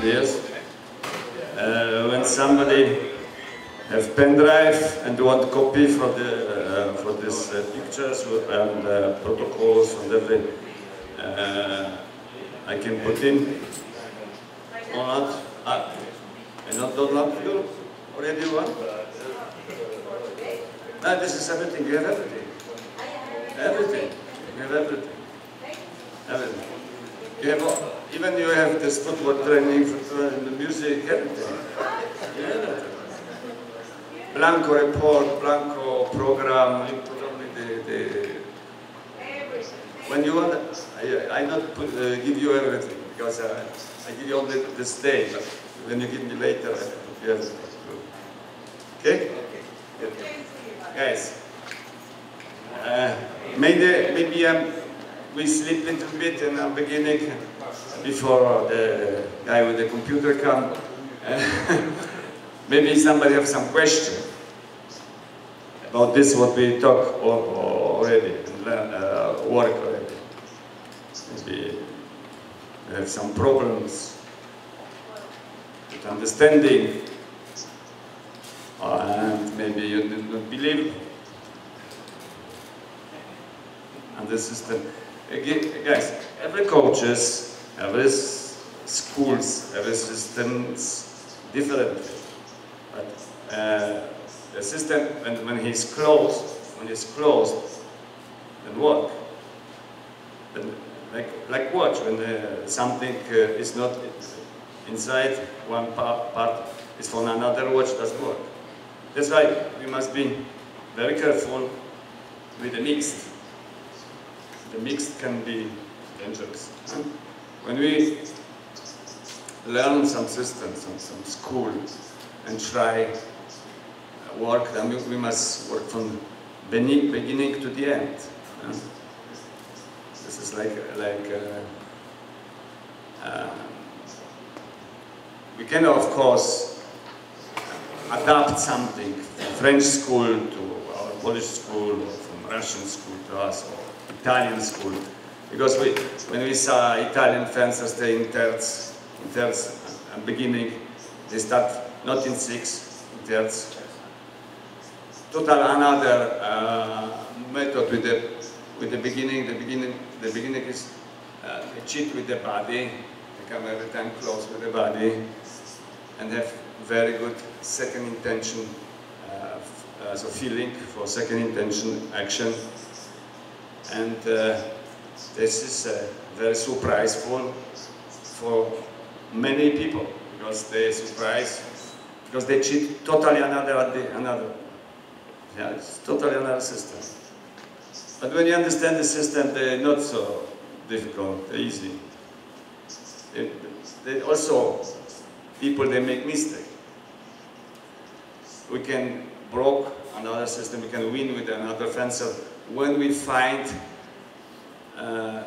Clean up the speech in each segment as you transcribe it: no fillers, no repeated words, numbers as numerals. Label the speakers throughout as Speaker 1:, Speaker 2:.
Speaker 1: Yes. When somebody have pen drive and want copy for these pictures and protocols and everything, I can put in or not. I not download you already one. No, this is everything. You have everything. Everything. You have everything. Everything. You have even you have this football training, the music, everything. You have everything. Blanco report, Blanco program. You put only the when you want. I not give you everything because I give you only this day. But when you give me later, I put you everything. Okay? Okay. Guys, maybe we sleep a little bit in the beginning before the guy with the computer come. Maybe somebody have some question about this, what we talk already, work already. Maybe we have some problems with understanding. And maybe you did not believe and the system. Again, guys, every coaches, every schools, every systems different. But the system, when he's closed, then work. But like watch, when something is not inside one part is from another watch doesn't work. That's why we must be very careful with the mixed. The mixed can be dangerous. When we learn some systems, some school, and try work, then we must work from beginning to the end. This is we can, of course, adapt something from French school to our Polish school, or from Russian school to us, or Italian school. Because when we saw Italian fencers stay in thirds and beginning, they start not in six, in thirds. Total another method with the beginning. The beginning is they cheat with the body, they come every time close with the body, and have very good second intention, so feeling for second intention action. And this is very surpriseful for many people because they surprise, because they cheat totally another. Yeah, it's totally another system. But when you understand the system, they're not so difficult, they're easy. They also, people, they make mistakes. We can broke another system, we can win with another fencer when we find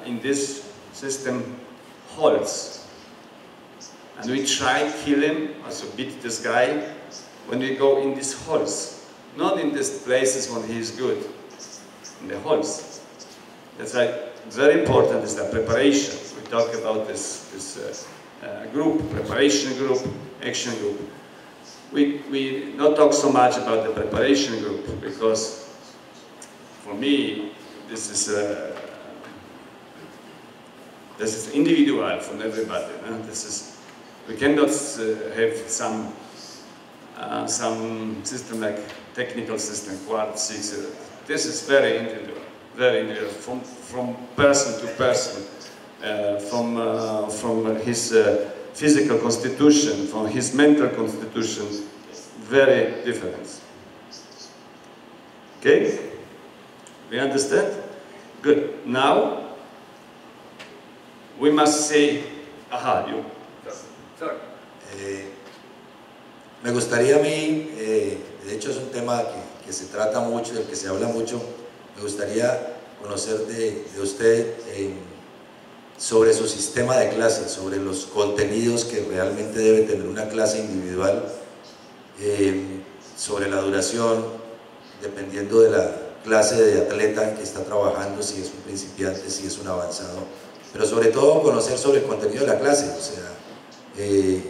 Speaker 1: in this system holes. And we try kill him, also beat this guy, when we go in these holes. Not in these places when he is good, in the holes. That's why very important is the preparation. We talk about this group, preparation group, action group. We not talk so much about the preparation group because for me this is individual from everybody. We cannot have some system like technical system, quad, six. This is very individual, from person to person, from his physical constitution, from his mental constitution, very different. Okay? We understand? Good. Now, we must say, aha, you. Sorry.
Speaker 2: Me gustaría a mí, de hecho es un tema que se trata mucho, del que se habla mucho, me gustaría conocer de usted sobre su sistema de clases, sobre los contenidos que realmente debe tener una clase individual, sobre la duración, dependiendo de la clase de atleta que está trabajando, si es un principiante, si es un avanzado, pero sobre todo conocer sobre el contenido de la clase, o sea,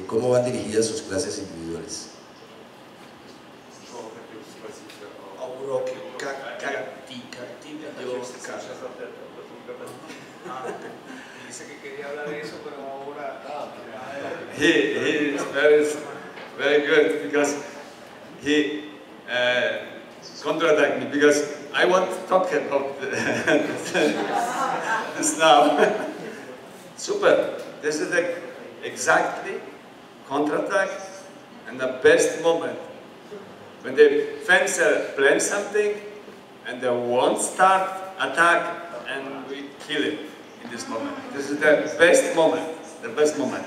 Speaker 2: ¿cómo van dirigidas sus clases individuales?
Speaker 3: Dice que quería hablar de eso, pero ahora...
Speaker 1: He is very, very good because he contradict me because I want to talk about this now. Super. This is the exactly contradict and the best moment when the fencer plans something and they won't start attack and we kill him in this moment. This is the best moment,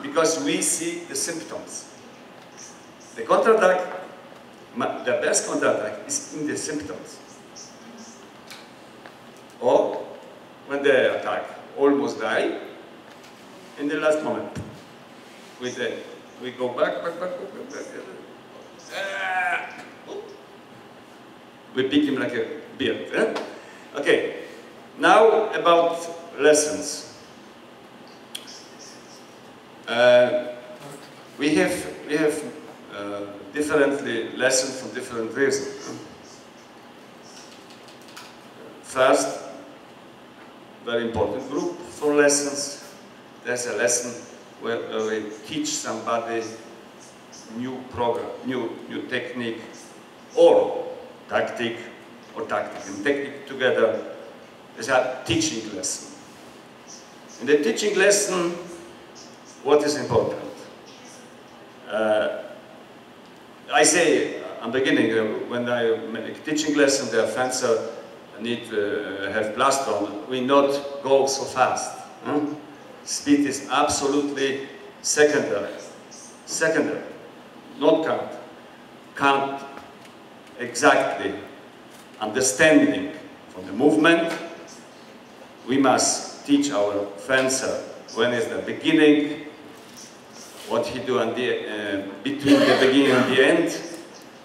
Speaker 1: because we see the symptoms. The counterattack, the best counterattack is in the symptoms. Or when the attack almost die, in the last moment, we go back. We pick him like a beard. Eh? Okay, now about lessons. We have differently lessons for different reasons. First, very important group for lessons. There's a lesson where we teach somebody new program, new technique, or tactic and technique together. It's a teaching lesson. In the teaching lesson, what is important? I say, I'm beginning, when I make teaching lesson, the fencer need to have blast on. We not go so fast. Speed is absolutely secondary. Secondary, not count. Count exactly. Understanding from the movement. We must teach our fencer when is the beginning, what he do on the, between the beginning and the end,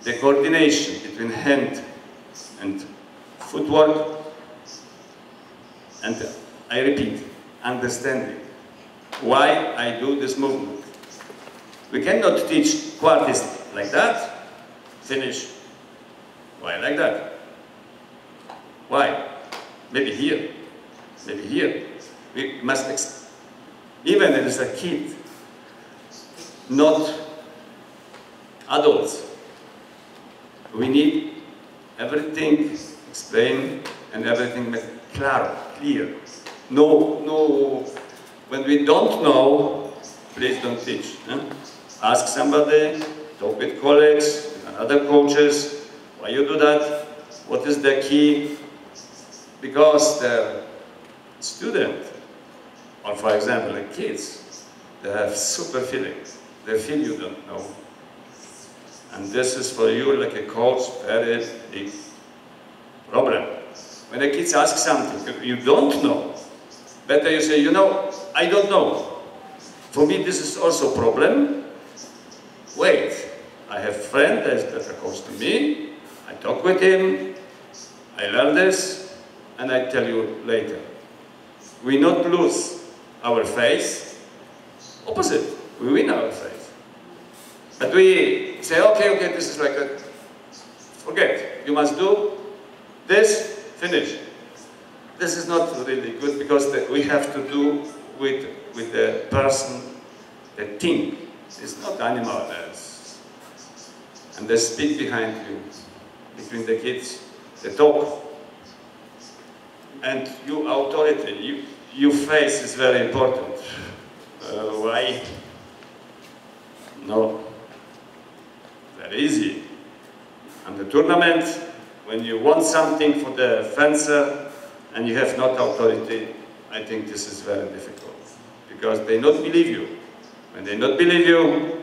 Speaker 1: the coordination between hand and footwork, and I repeat, understanding why I do this movement. We cannot teach quartist like that, finish, why like that? Why? Maybe here, maybe here. We must, even as a kid, not adults. We need everything explained and everything made clear. No, when we don't know, please don't teach. Ask somebody, talk with colleagues, and other coaches, why you do that, what is the key, because the student, or for example the kids, they have super feelings. They feel you don't know. And this is for you, like a coach, very big problem. When the kids ask something you don't know, better you say, you know, I don't know. For me, this is also a problem. Wait, I have a friend that is better coach to me. I talk with him. I learn this, and I tell you later. We not lose our faith. Opposite. We win our faith. But we say, okay, this is like a, forget, you must do this, finish. This is not really good because we have to do with the person, the team. It's not animal. And they speak behind you, between the kids, they talk. And your authority, your face is very important. Why? No. Very easy. And the tournament, when you want something for the fencer and you have not authority, I think this is very difficult. Because they not believe you. When they not believe you,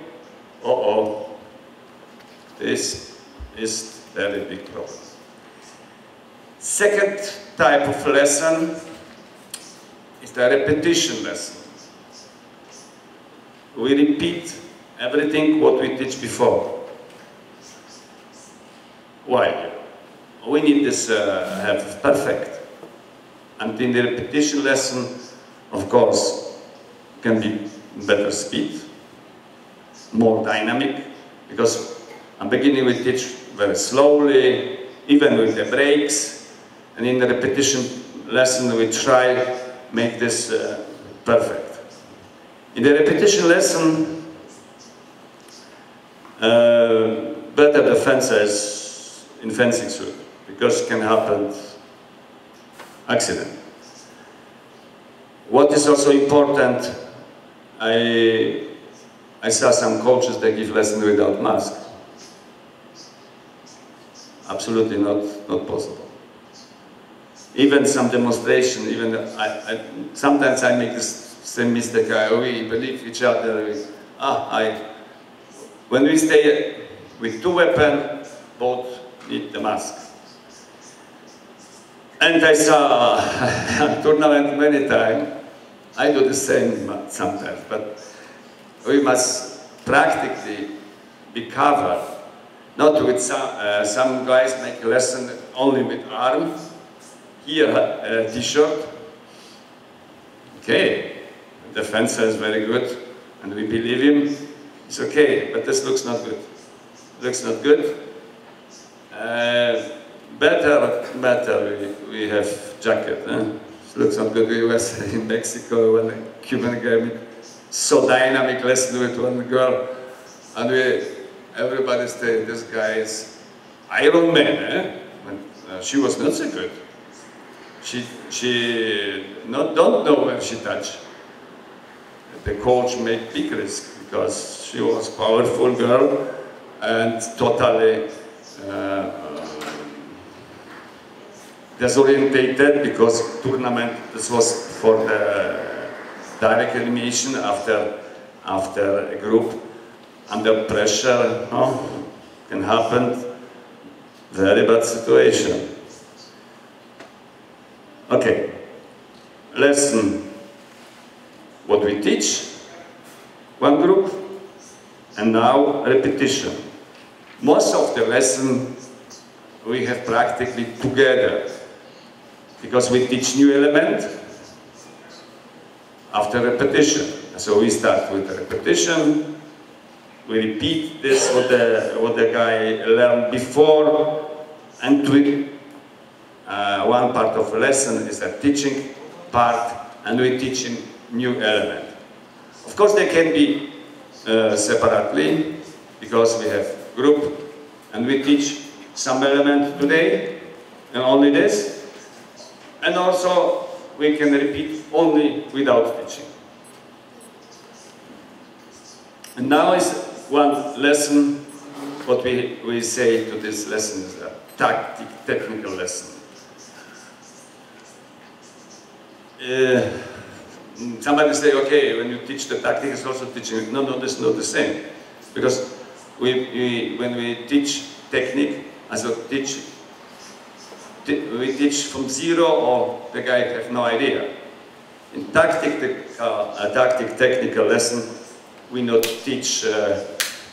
Speaker 1: this is very big problem. Second type of lesson is the repetition lesson. We repeat everything what we teach before. Why? We need this have perfect. And in the repetition lesson, of course, can be better speed, more dynamic, because at the beginning we teach very slowly, even with the breaks, and in the repetition lesson we try make this perfect. In the repetition lesson, better defenses in fencing suit, because can happen accident. What is also important, I saw some coaches that give lesson without mask. Absolutely not possible. Even some demonstration, sometimes I make the same mistake. We believe each other. When we stay with two weapons, both need the mask. And I saw a tournament many times. I do the same sometimes, but we must practically be covered. Not with some guys make a lesson only with arm. Here, a t-shirt. Okay, the fencer is very good, and we believe him. It's okay, but this looks not good. Looks not good. Better we have jacket. It looks not good. We was in Mexico when a Cuban gave me so dynamic lesson with one girl, and everybody said this guy is Iron Man. She was not so good. She don't know when she touched. The coach made big risk because she was powerful girl and totally disorientated, because tournament, this was for the direct elimination after a group under pressure, can happen, very bad situation. Okay, lesson, what we teach, one group, and now repetition. Most of the lesson we have practically together, because we teach new element after repetition. So we start with repetition, we repeat this what the guy learned before, and one part of the lesson is a teaching part, and we teach in new element. Of course, they can be separately, because we have group, and we teach some element today, and only this. And also, we can repeat only without teaching. And now is one lesson, what we say to this lesson is a technical lesson. Somebody say, okay, when you teach the tactic, it's also teaching. No, that's not the same. Because when we teach technique, we teach from zero, or the guy have no idea. In technical lesson, we not teach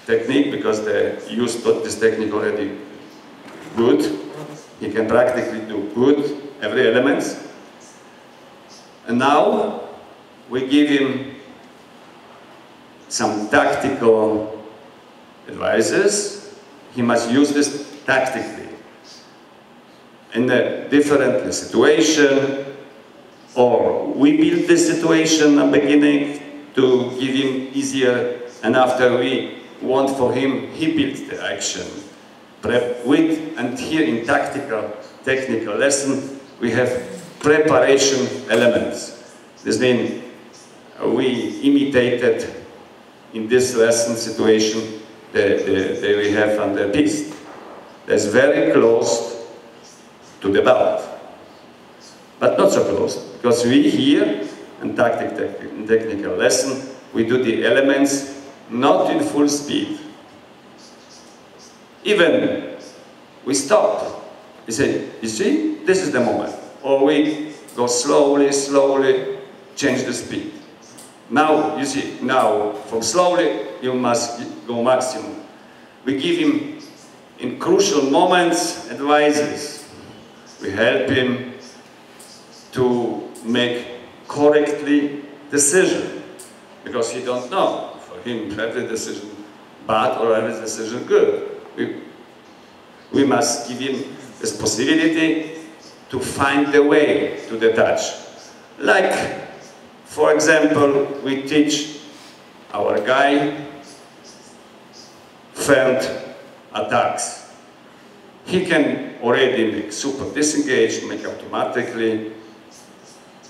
Speaker 1: technique, because they use this technique already good. He can practically do good every element. And now we give him some tactical advices. He must use this tactically in a different situation, or we build this situation at the beginning to give him easier, and after we want for him, he builds the action. And here in technical lesson, we have preparation elements. This means we imitated in this lesson situation that we have on the piste. That's very close to the belt, but not so close, because we here in technical lesson, we do the elements not in full speed. Even we stop. We say, you see, this is the moment. Or we go slowly, change the speed. Now, you see, now from slowly, you must go maximum. We give him, in crucial moments, advices. We help him to make correctly decision. because he don't know. For him, every decision bad or every decision good. We must give him this possibility to find the way to the touch. Like, for example, we teach our guy fend attacks. He can already make super disengage, make automatically,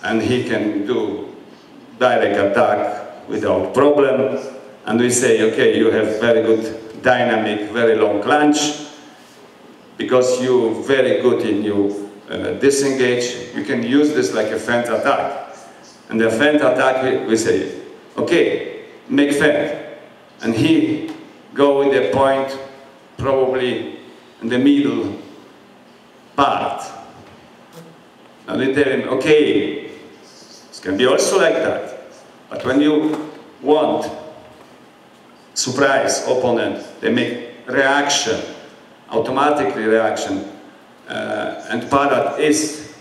Speaker 1: and he can do direct attack without problem. And we say, okay, you have very good dynamic, very long lunge, because you're very good in your disengage, you can use this like a fend attack. And the fend attack, we say, okay, make fend. And he go in the point, probably in the middle part. And we tell him, okay, it can be also like that. But when you want surprise opponent, they make reaction, automatically reaction, and parad is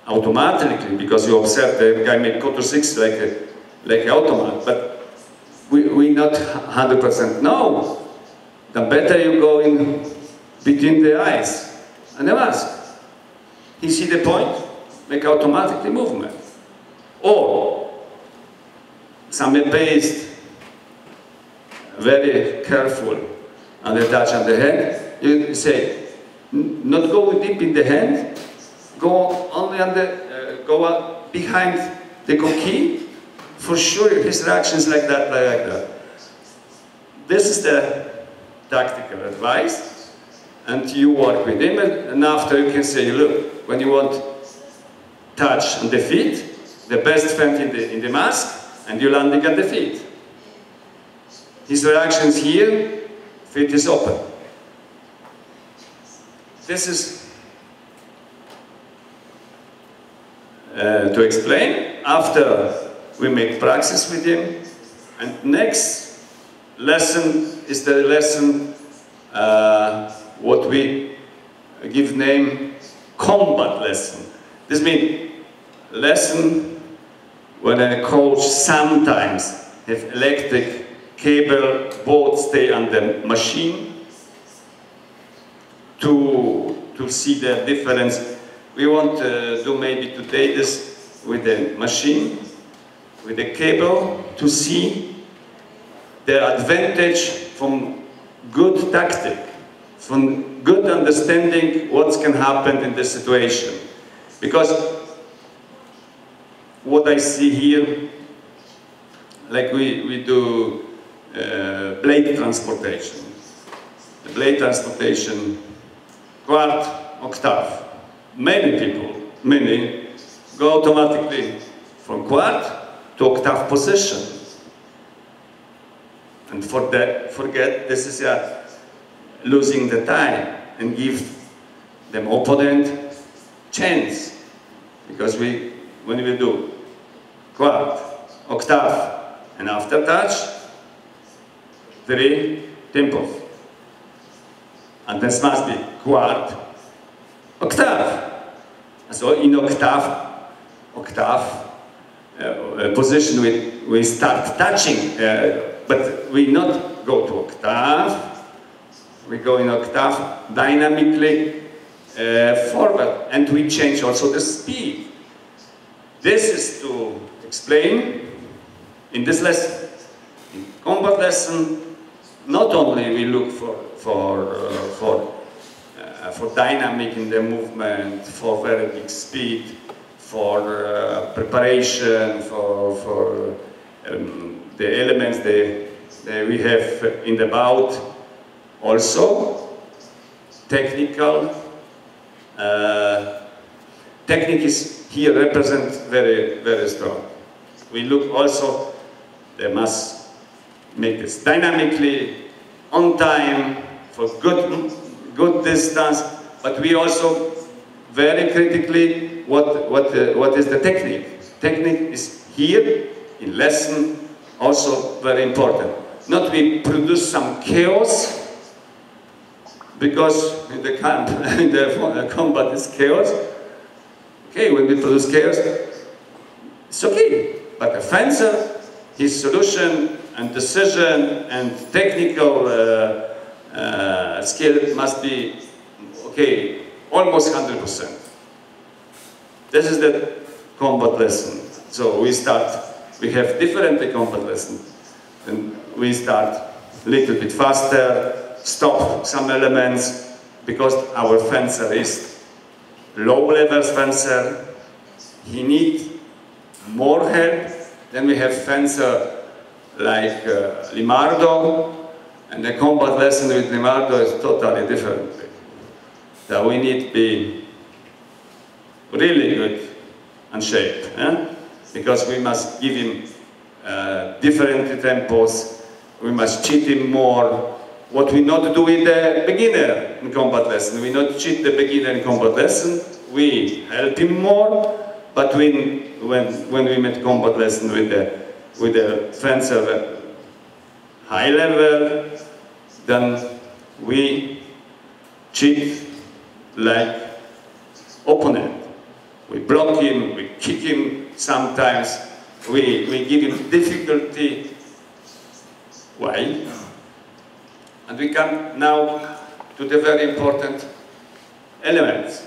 Speaker 1: automatically, because you observe the guy make quarter six like an automat, but we not 100% know. The better you go in between the eyes and the mask. You see the point? Make automatically movement. Or some based, very careful on the touch on the hand. You say, not go deep in the hand, go only on the, go up behind the coquille. For sure, his reaction is like that, like that. This is the tactical advice, and you work with him, and after you can say, look, when you want touch on the feet, the best fend in the mask, and you landing at the feet. His reaction is here, feet is open. This is to explain. After we make practice with him, and next lesson is the lesson what we give name combat lesson. This means lesson when a coach sometimes have electric cable both stay on the machine to see the difference. We want to do maybe today this with the machine, with the cable, to see the advantage from good tactic, from good understanding what can happen in the situation. Because what I see here, like we do blade transportation. The blade transportation, quart, octave. Many people, go automatically from quart to octave position. And forget this is losing the time and give them opponent chance. Because when we do quart, octave, and after touch, 3 tempos. And this must be quart, octave. So in octave position we start touching, but we not go to octave. We go in octave dynamically forward, and we change also the speed. This is to explain in this lesson. In combat lesson, not only we look for dynamic in the movement, for very big speed, for preparation, for the elements that we have in the bout. Also, technical. Technique is here represent very, very strong. We look also, they must make this dynamically, on time, for good distance, but we also very critically what is the technique. Technique is here in lesson also very important. Not we produce some chaos, because in the camp, in the combat is chaos. Okay, when we produce chaos, it's okay. But the fencer, his solution and decision and technical skill must be, okay, almost 100%. This is the combat lesson. So we have different combat lessons. And we start a little bit faster, stop some elements, because our fencer is low-level fencer. He needs more help. Then we have fencer like Limardo, and the combat lesson with Limardo is totally different. So we need to be really good and shape, because we must give him different tempos. We must cheat him more. What we not do with the beginner in combat lesson, we not cheat the beginner in combat lesson. We help him more, but when we make combat lesson with the fencer high level, then we cheat like opponent. We block him, we kick him sometimes, we give him difficulty. Why? And we come now to the very important elements.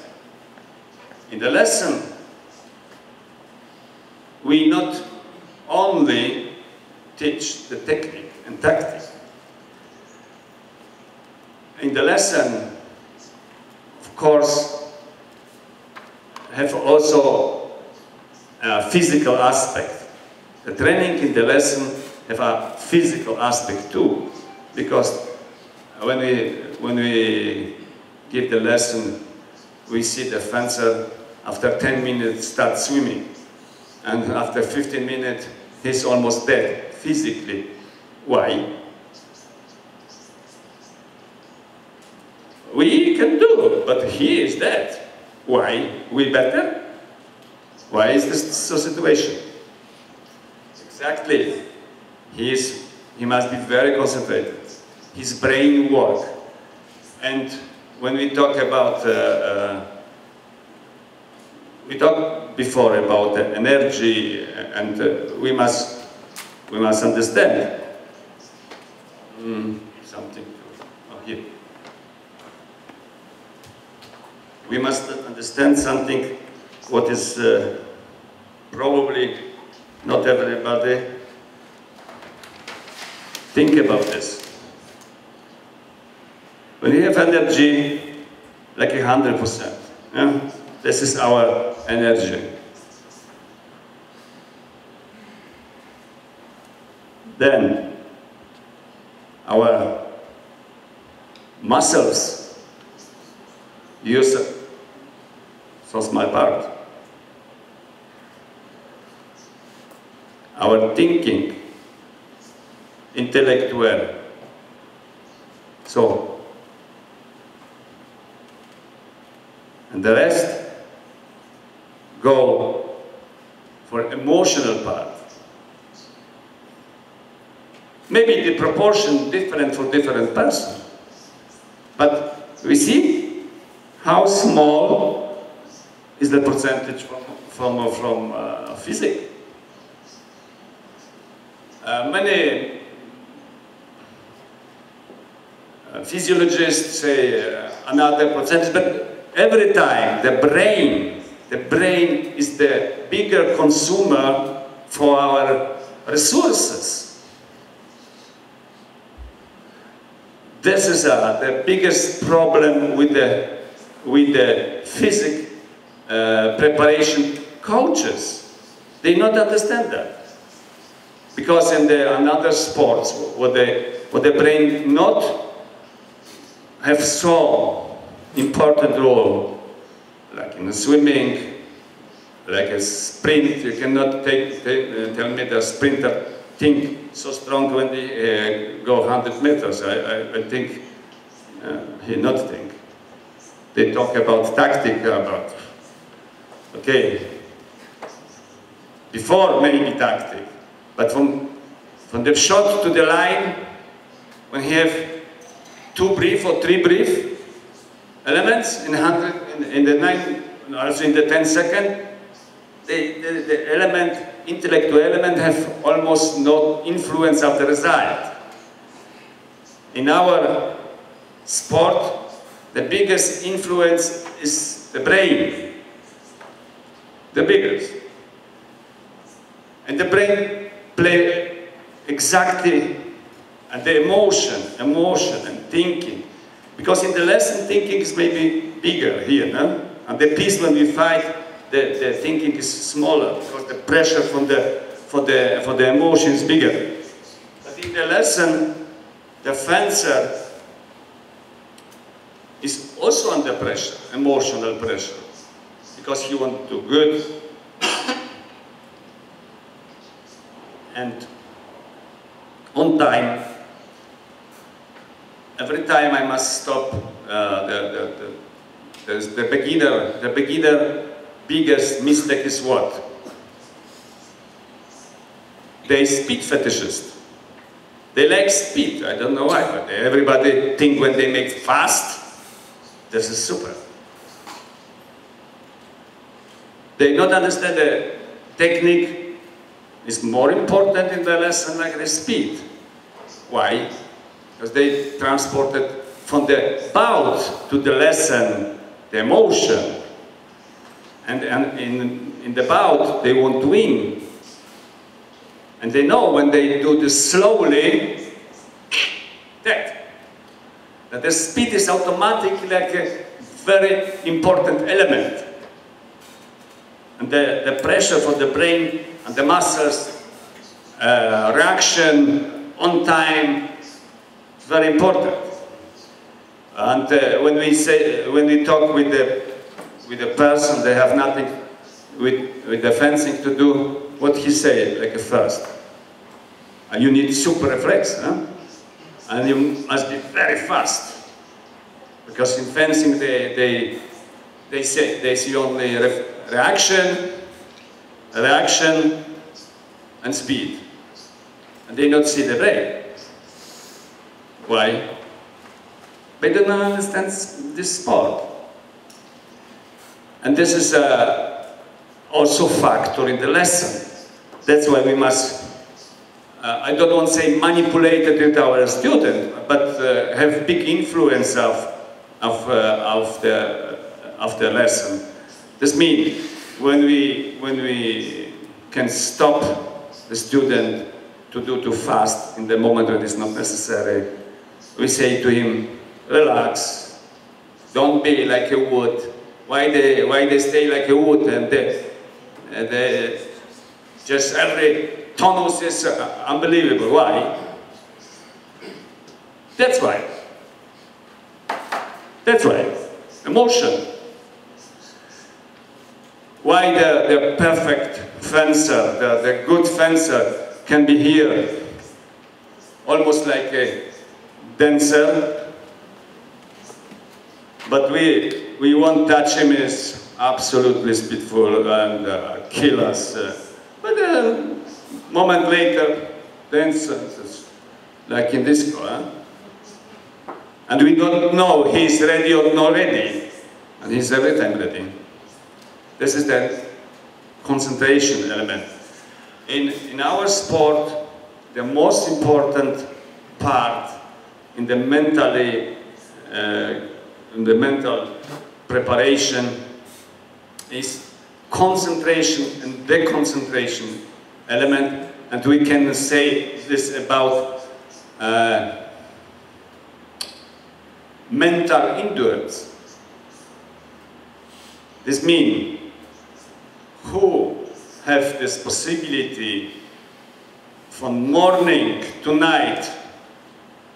Speaker 1: In the lesson, we not only teach the technique and tactic. In the lesson, of course, have also a physical aspect. The training in the lesson have a physical aspect too, because when we give the lesson, we see the fencer after 10 minutes start swimming, and after 15 minutes he's almost dead physically. Why? We can do, but he is dead. Why? We better? Why is this the situation? Exactly. He must be very concentrated. His brain work. And when we talk about, we talked before about the energy, and we must understand something. Here. We must understand something what is probably not everybody think about this. When you have energy like 100%, this is our energy. Then our muscles use so small part. Our thinking, intellectual. So, and the rest go for emotional part. Maybe the proportion different for different person, but we see how small is the percentage from physics. Many physiologists say another percentage, but every time the brain is the bigger consumer for our resources. This is the biggest problem with the physics preparation coaches. They don't understand that. Because in the another sports, what the brain not have so important role, like in swimming, like a sprint, you cannot tell me the sprinter think so strong when they go 100 meters. I think he not think. They talk about tactic, about, okay, before maybe tactic. But from the shot to the line, when you have 2 brief or 3 brief elements in the 10 second, the element intellectual element have almost no influence of the result. In our sport, the biggest influence is the brain. The biggest. And the brain play exactly the emotion and thinking. Because in the lesson, thinking is maybe bigger here, no? And the piece when we fight, the thinking is smaller because the pressure for the emotion is bigger. But in the lesson, the fencer is also under pressure, emotional pressure, because he wants to do good. And on time, every time I must stop the beginner biggest mistake is what? They speed fetishist. They like speed, I don't know why, but everybody think when they make fast, this is super. They don't understand the technique is more important in the lesson like the speed. Why? Because they transported from the bout to the lesson the emotion. And in the bout, they want to win. And they know when they do this slowly, that the speed is automatically like a very important element. And the pressure for the brain and the muscles, reaction on time, is very important. And when we talk with the person, they have nothing with the fencing to do. What he say, like first, you need super reflex, huh? And you must be very fast, because in fencing they see only reaction, and speed, and they don't see the brain. Why? They don't understand this sport. And this is also factor in the lesson. That's why we must, I don't want to say manipulate it with our student, but have big influence of the lesson. This means when we can stop the student to do too fast in the moment when it's not necessary, we say to him, relax, don't be like a wood. Why they stay like a wood and they just every tonus is unbelievable. Why? That's why. That's why. Emotion. Why the perfect fencer, the good fencer can be here, almost like a dancer, but we won't touch him, is absolutely speedful and kill us. But a moment later, dance like in disco, huh? And we don't know he's ready or not ready, and he's every time ready. This is the concentration element. In our sport, the most important part in the mental preparation is concentration and deconcentration element, and we can say this about mental endurance. This means who have this possibility from morning to night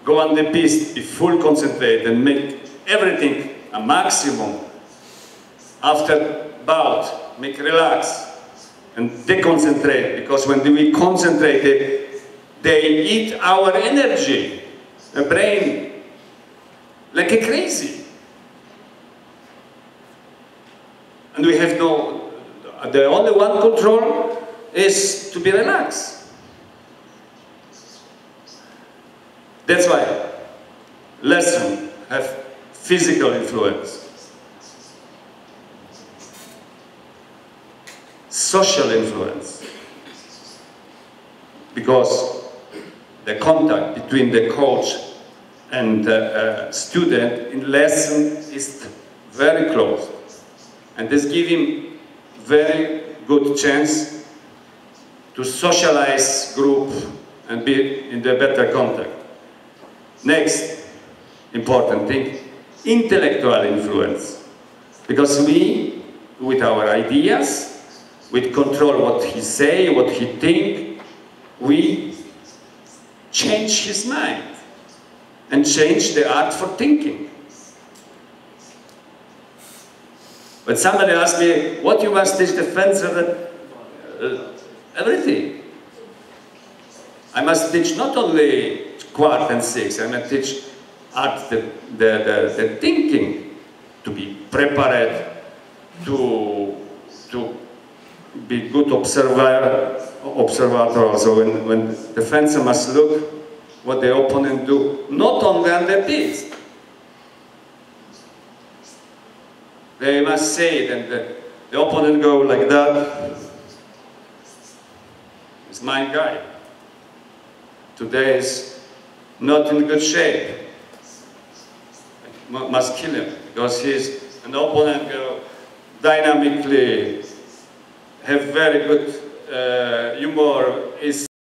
Speaker 1: go on the piste, be full concentrate and make everything a maximum. After bout, make relax and deconcentrate, because when we concentrate, they eat our energy, the brain, like a crazy. And we have the only one control is to be relaxed. That's why lesson have physical influence, social influence, because the contact between the coach and the student in lesson is very close. And this gives him very good chance to socialize group and be in the better contact. Next important thing, intellectual influence. Because we, with our ideas, we control what he say, what he think, we change his mind and change the art for thinking. But somebody asked me, what you must teach the fencer? Everything. I must teach not only quart and six, I must teach art, the thinking, to be prepared, to be good observer also. When the fencer must look what the opponent do, not only on the piece. They must say it, and the opponent go like that. It's my guy. Today is not in good shape. Must kill him, because he's an opponent go dynamically, have very good humor, is